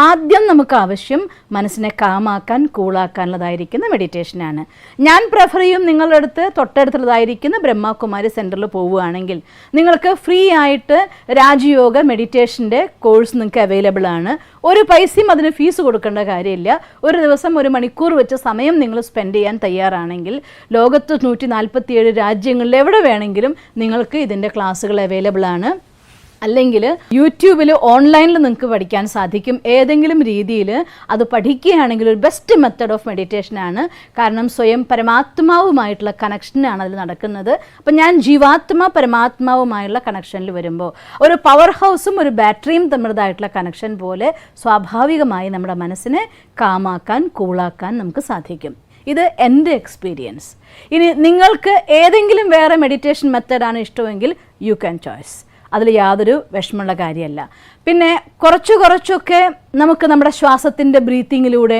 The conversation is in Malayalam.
ആദ്യം നമുക്ക് ആവശ്യം മനസ്സിനെ കാമാക്കാൻ കൂളാക്കാനുള്ളതായിരിക്കുന്ന മെഡിറ്റേഷനാണ്. ഞാൻ പ്രിഫർ ചെയ്യും നിങ്ങളുടെ അടുത്ത് തൊട്ടടുത്തുള്ളതായിരിക്കുന്ന ബ്രഹ്മകുമാരി സെൻറ്ററിൽ പോവുകയാണെങ്കിൽ നിങ്ങൾക്ക് ഫ്രീ ആയിട്ട് രാജയോഗ മെഡിറ്റേഷൻ്റെ കോഴ്സ് നിങ്ങൾക്ക് അവൈലബിൾ ആണ്. ഒരു പൈസയും അതിന് ഫീസ് കൊടുക്കേണ്ട കാര്യമില്ല. ഒരു ദിവസം 1 മണിക്കൂർ വെച്ച സമയം നിങ്ങൾ സ്പെൻഡ് ചെയ്യാൻ തയ്യാറാണെങ്കിൽ ലോകത്ത് 147 രാജ്യങ്ങളിൽ എവിടെ വേണമെങ്കിലും നിങ്ങൾക്ക് ഇതിൻ്റെ ക്ലാസ്സുകൾ അവൈലബിൾ ആണ്. അല്ലെങ്കിൽ യൂട്യൂബിൽ ഓൺലൈനിൽ നിങ്ങൾക്ക് പഠിക്കാൻ സാധിക്കും. ഏതെങ്കിലും രീതിയിൽ അത് പഠിക്കുകയാണെങ്കിൽ ഒരു ബെസ്റ്റ് മെത്തഡ് ഓഫ് മെഡിറ്റേഷനാണ്. കാരണം സ്വയം പരമാത്മാവുമായിട്ടുള്ള കണക്ഷനാണ് അതിൽ നടക്കുന്നത്. അപ്പം ഞാൻ ജീവാത്മ പരമാത്മാവുമായുള്ള കണക്ഷനിൽ വരുമ്പോൾ ഒരു പവർ ഹൗസും ഒരു ബാറ്ററിയും തമ്മിലതായിട്ടുള്ള കണക്ഷൻ പോലെ സ്വാഭാവികമായി നമ്മുടെ മനസ്സിനെ കാമാക്കാൻ കൂളാക്കാൻ നമുക്ക് സാധിക്കും. ഇത് എൻ്റെ എക്സ്പീരിയൻസ്. ഇനി നിങ്ങൾക്ക് ഏതെങ്കിലും വേറെ മെഡിറ്റേഷൻ മെത്തഡാണ് ഇഷ്ടമെങ്കിൽ യു ക്യാൻ ചോയ്സ്. അതിൽ യാതൊരു വിഷമമുള്ള കാര്യമല്ല. പിന്നെ കുറച്ചൊക്കെ നമുക്ക് നമ്മുടെ ശ്വാസത്തിൻ്റെ ബ്രീത്തിങ്ങിലൂടെ